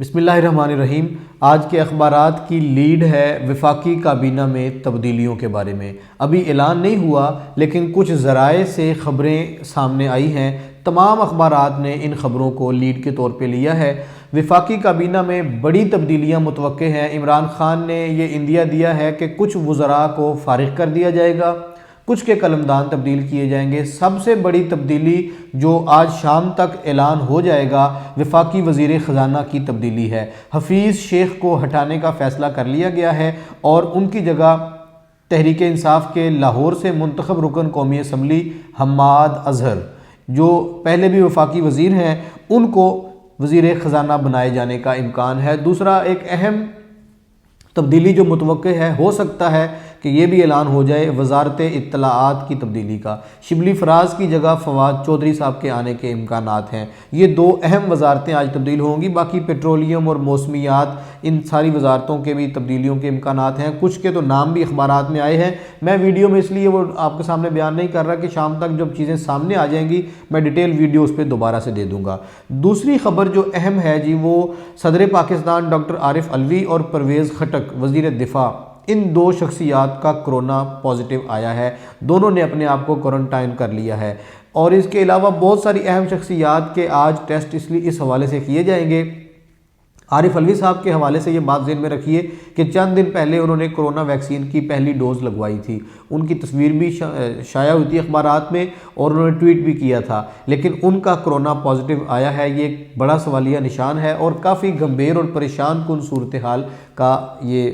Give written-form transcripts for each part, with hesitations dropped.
بسم اللہ الرحمن الرحیم۔ آج کے اخبارات کی لیڈ ہے وفاقی کابینہ میں تبدیلیوں کے بارے میں۔ ابھی اعلان نہیں ہوا لیکن کچھ ذرائع سے خبریں سامنے آئی ہیں۔ تمام اخبارات نے ان خبروں کو لیڈ کے طور پہ لیا ہے۔ وفاقی کابینہ میں بڑی تبدیلیاں متوقع ہیں۔ عمران خان نے یہ عندیہ دیا ہے کہ کچھ وزراء کو فارغ کر دیا جائے گا، کچھ کے قلمدان تبدیل کیے جائیں گے۔ سب سے بڑی تبدیلی جو آج شام تک اعلان ہو جائے گا وفاقی وزیر خزانہ کی تبدیلی ہے۔ حفیظ شیخ کو ہٹانے کا فیصلہ کر لیا گیا ہے اور ان کی جگہ تحریک انصاف کے لاہور سے منتخب رکن قومی اسمبلی حماد اظہر، جو پہلے بھی وفاقی وزیر ہیں، ان کو وزیر خزانہ بنائے جانے کا امکان ہے۔ دوسرا ایک اہم تبدیلی جو متوقع ہے، ہو سکتا ہے کہ یہ بھی اعلان ہو جائے، وزارت اطلاعات کی تبدیلی کا۔ شبلی فراز کی جگہ فواد چودھری صاحب کے آنے کے امکانات ہیں۔ یہ دو اہم وزارتیں آج تبدیل ہوں گی۔ باقی پیٹرولیم اور موسمیات، ان ساری وزارتوں کے بھی تبدیلیوں کے امکانات ہیں۔ کچھ کے تو نام بھی اخبارات میں آئے ہیں۔ میں ویڈیو میں اس لیے وہ آپ کے سامنے بیان نہیں کر رہا کہ شام تک جب چیزیں سامنے آ جائیں گی میں ڈیٹیل ویڈیو اس پہ دوبارہ سے دے دوں گا۔ دوسری خبر جو اہم ہے جی، وہ صدر پاکستان ڈاکٹر عارف علوی اور پرویز خٹک وزیر دفاع، ان دو شخصیات کا کرونا پازیٹیو آیا ہے۔ دونوں نے اپنے آپ کو کوارنٹائن کر لیا ہے، اور اس کے علاوہ بہت ساری اہم شخصیات کے آج ٹیسٹ اس حوالے سے کیے جائیں گے۔ عارف علوی صاحب کے حوالے سے یہ بات ذہن میں رکھیے کہ چند دن پہلے انہوں نے کرونا ویکسین کی پہلی ڈوز لگوائی تھی۔ ان کی تصویر بھی شائع ہوئی تھی اخبارات میں اور انہوں نے ٹویٹ بھی کیا تھا، لیکن ان کا کرونا پازیٹیو آیا ہے۔ یہ ایک بڑا سوالیہ نشان ہے اور کافی گمبھیر اور پریشان کن صورتحال کا یہ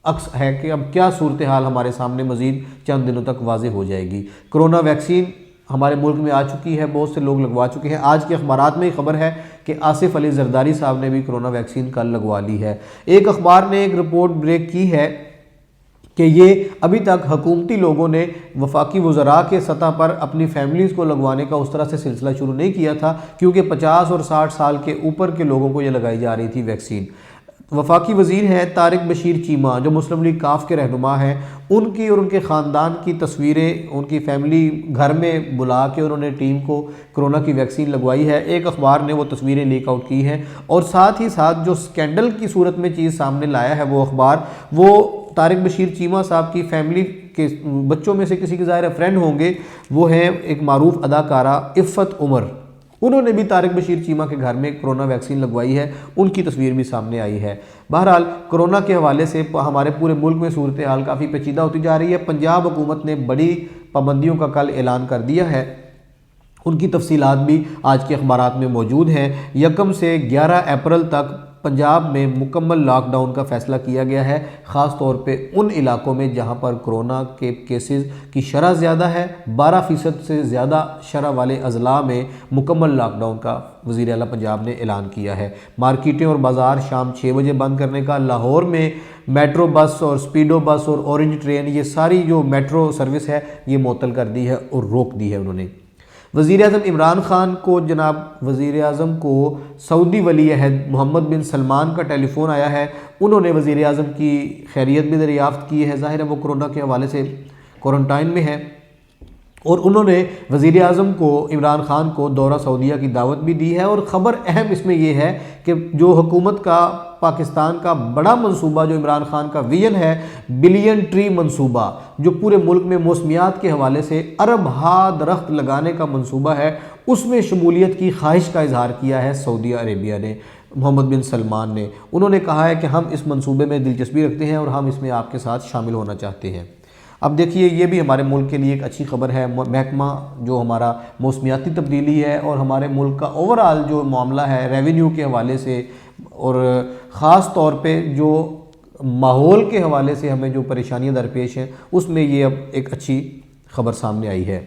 عکس ہے کہ اب کیا صورتحال ہمارے سامنے مزید چند دنوں تک واضح ہو جائے گی۔ کرونا ویکسین ہمارے ملک میں آ چکی ہے، بہت سے لوگ لگوا چکے ہیں۔ آج کے اخبارات میں خبر ہے کہ آصف علی زرداری صاحب نے بھی کرونا ویکسین کل لگوا لی ہے۔ ایک اخبار نے ایک رپورٹ بریک کی ہے کہ یہ ابھی تک حکومتی لوگوں نے وفاقی وزراء کے سطح پر اپنی فیملیز کو لگوانے کا اس طرح سے سلسلہ شروع نہیں کیا تھا، کیونکہ 50 اور 60 سال کے اوپر کے لوگوں کو یہ لگائی جا رہی تھی ویکسین۔ وفاقی وزیر ہیں طارق بشیر چیمہ، جو مسلم لیگ کاف کے رہنما ہیں، ان کی اور ان کے خاندان کی تصویریں ان کی فیملی گھر میں بلا کے انہوں نے ٹیم کو کرونا کی ویکسین لگوائی ہے۔ ایک اخبار نے وہ تصویریں لیک آؤٹ کی ہیں، اور ساتھ ہی ساتھ جو سکینڈل کی صورت میں چیز سامنے لایا ہے وہ اخبار، وہ طارق بشیر چیمہ صاحب کی فیملی کے بچوں میں سے کسی کے ظاہر فرینڈ ہوں گے، وہ ہیں ایک معروف اداکارہ عفت عمر۔ انہوں نے بھی طارق بشیر چیمہ کے گھر میں کرونا ویکسین لگوائی ہے، ان کی تصویر بھی سامنے آئی ہے۔ بہرحال کرونا کے حوالے سے ہمارے پورے ملک میں صورتحال کافی پیچیدہ ہوتی جا رہی ہے۔ پنجاب حکومت نے بڑی پابندیوں کا کل اعلان کر دیا ہے، ان کی تفصیلات بھی آج کے اخبارات میں موجود ہیں۔ 1 سے 11 اپریل تک پنجاب میں مکمل لاک ڈاؤن کا فیصلہ کیا گیا ہے، خاص طور پہ ان علاقوں میں جہاں پر کرونا کے کیسز کی شرح زیادہ ہے۔ 12% سے زیادہ شرح والے اضلاع میں مکمل لاک ڈاؤن کا وزیر اعلیٰ پنجاب نے اعلان کیا ہے۔ مارکیٹیں اور بازار شام 6 بجے بند کرنے کا، لاہور میں میٹرو بس اور سپیڈو بس اور اورنج ٹرین، یہ ساری جو میٹرو سروس ہے یہ معطل کر دی ہے اور روک دی ہے انہوں نے۔ وزیر اعظم عمران خان کو، جناب وزیر اعظم کو سعودی ولی عہد محمد بن سلمان کا ٹیلی فون آیا ہے۔ انہوں نے وزیر اعظم کی خیریت بھی دریافت کی ہے، ظاہر ہے وہ کرونا کے حوالے سے کوارنٹائن میں ہے، اور انہوں نے وزیر اعظم کو، عمران خان کو دورہ سعودیہ کی دعوت بھی دی ہے۔ اور خبر اہم اس میں یہ ہے کہ جو حکومت کا، پاکستان کا بڑا منصوبہ، جو عمران خان کا ویژن ہے بلین ٹری منصوبہ، جو پورے ملک میں موسمیات کے حوالے سے ارب ہا درخت لگانے کا منصوبہ ہے، اس میں شمولیت کی خواہش کا اظہار کیا ہے سعودی عربیہ نے، محمد بن سلمان نے۔ انہوں نے کہا ہے کہ ہم اس منصوبے میں دلچسپی رکھتے ہیں اور ہم اس میں آپ کے ساتھ شامل ہونا چاہتے ہیں۔ اب دیکھیے، یہ بھی ہمارے ملک کے لیے ایک اچھی خبر ہے۔ محکمہ جو ہمارا موسمیاتی تبدیلی ہے اور ہمارے ملک کا اوورآل جو معاملہ ہے ریونیو کے حوالے سے، اور خاص طور پہ جو ماحول کے حوالے سے ہمیں جو پریشانیاں درپیش ہیں، اس میں یہ اب ایک اچھی خبر سامنے آئی ہے۔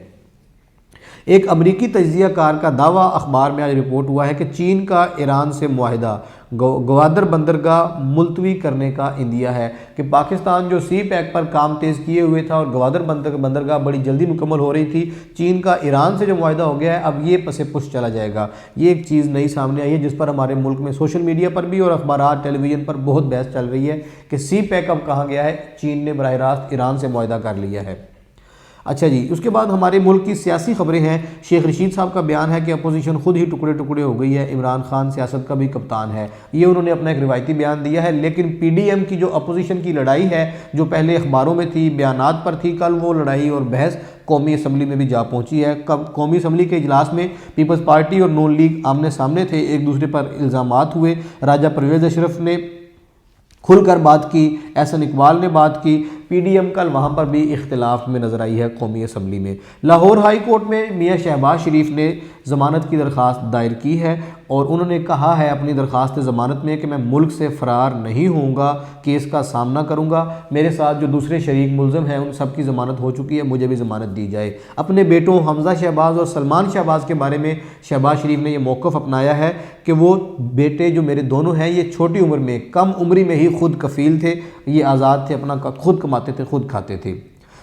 ایک امریکی تجزیہ کار کا دعویٰ اخبار میں آج رپورٹ ہوا ہے کہ چین کا ایران سے معاہدہ گوادر بندرگاہ ملتوی کرنے کا عندیہ ہے، کہ پاکستان جو سی پیک پر کام تیز کیے ہوئے تھا اور گوادر بندرگاہ بڑی جلدی مکمل ہو رہی تھی، چین کا ایران سے جو معاہدہ ہو گیا ہے اب یہ پس پش چلا جائے گا۔ یہ ایک چیز نئی سامنے آئی ہے جس پر ہمارے ملک میں سوشل میڈیا پر بھی اور اخبارات، ٹیلی ویژن پر بہت بحث چل رہی ہے کہ سی پیک اب کہاں گیا ہے، چین نے براہ راست ایران سے معاہدہ کر لیا ہے۔ اچھا جی، اس کے بعد ہمارے ملک کی سیاسی خبریں ہیں۔ شیخ رشید صاحب کا بیان ہے کہ اپوزیشن خود ہی ٹکڑے ٹکڑے ہو گئی ہے، عمران خان سیاست کا بھی کپتان ہے۔ یہ انہوں نے اپنا ایک روایتی بیان دیا ہے، لیکن پی ڈی ایم کی جو اپوزیشن کی لڑائی ہے، جو پہلے اخباروں میں تھی، بیانات پر تھی، کل وہ لڑائی اور بحث قومی اسمبلی میں بھی جا پہنچی ہے۔ قومی اسمبلی کے اجلاس میں پیپلز پارٹی اور نون لیگ آمنے سامنے تھے، ایک دوسرے پر الزامات ہوئے۔ راجہ پرویز اشرف نے کھل کر بات کی، احسن اقبال نے بات کی، پی ڈی ایم کل وہاں پر بھی اختلاف میں نظر آئی ہے قومی اسمبلی میں۔ لاہور ہائی کورٹ میں میاں شہباز شریف نے ضمانت کی درخواست دائر کی ہے اور انہوں نے کہا ہے اپنی درخواست ضمانت میں کہ میں ملک سے فرار نہیں ہوں گا، کیس کا سامنا کروں گا، میرے ساتھ جو دوسرے شریک ملزم ہیں ان سب کی ضمانت ہو چکی ہے، مجھے بھی ضمانت دی جائے۔ اپنے بیٹوں حمزہ شہباز اور سلمان شہباز کے بارے میں شہباز شریف نے یہ موقف اپنایا ہے کہ وہ بیٹے جو میرے دونوں ہیں یہ چھوٹی عمر میں، کم عمری میں ہی خود کفیل تھے، یہ آزاد تھے، اپنا خود کماتے تھے، خود کھاتے تھے۔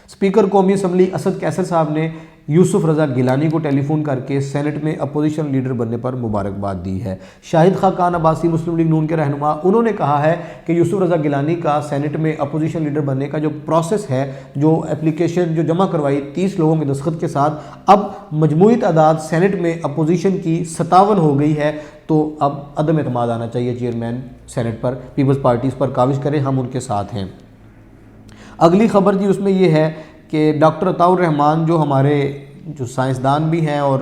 اسپیکر قومی اسمبلی اسد کیسر صاحب نے یوسف رضا گیلانی کو ٹیلی فون کر کے سینٹ میں اپوزیشن لیڈر بننے پر مبارکباد دی ہے۔ شاہد خاقان عباسی مسلم لیگ نون کے رہنما، انہوں نے کہا ہے کہ یوسف رضا گیلانی کا سینٹ میں اپوزیشن لیڈر بننے کا جو پروسیس ہے، جو اپلیکیشن جو جمع کروائی 30 لوگوں کے دستخط کے ساتھ، اب مجموعی تعداد سینٹ میں اپوزیشن کی 57 ہو گئی ہے، تو اب عدم اعتماد آنا چاہیے چیئرمین سینٹ پر، پیپلز پارٹی اس پر کاوش کریں، ہم ان کے ساتھ ہیں۔ اگلی خبر جی اس میں یہ ہے کہ ڈاکٹر عطاء الرحمن جو ہمارے جو سائنسدان بھی ہیں اور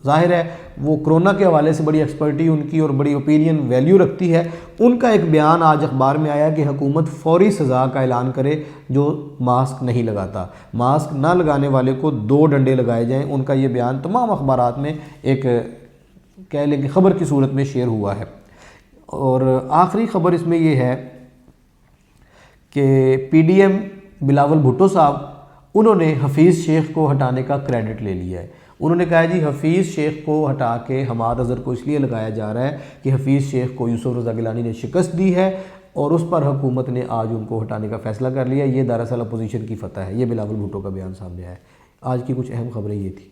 ظاہر ہے وہ کرونا کے حوالے سے بڑی ایکسپرٹی ان کی اور بڑی اوپینین ویلیو رکھتی ہے، ان کا ایک بیان آج اخبار میں آیا کہ حکومت فوری سزا کا اعلان کرے جو ماسک نہیں لگاتا، ماسک نہ لگانے والے کو 2 ڈنڈے لگائے جائیں۔ ان کا یہ بیان تمام اخبارات میں ایک کہہ لیں کہ خبر کی صورت میں شیئر ہوا ہے۔ اور آخری خبر اس میں یہ ہے کہ P D M Bilawal Bhutto صاحب، انہوں نے حفیظ شیخ کو ہٹانے کا کریڈٹ لے لیا ہے۔ انہوں نے کہا جی حفیظ شیخ کو ہٹا کے حماد اظہر کو اس لیے لگایا جا رہا ہے کہ حفیظ شیخ کو یوسف رضا گیلانی نے شکست دی ہے اور اس پر حکومت نے آج ان کو ہٹانے کا فیصلہ کر لیا۔ یہ دراصل اپوزیشن کی فتح ہے۔ یہ بلاول بھٹو کا بیان سامنے آیا ہے۔ آج کی کچھ اہم خبریں یہ تھی۔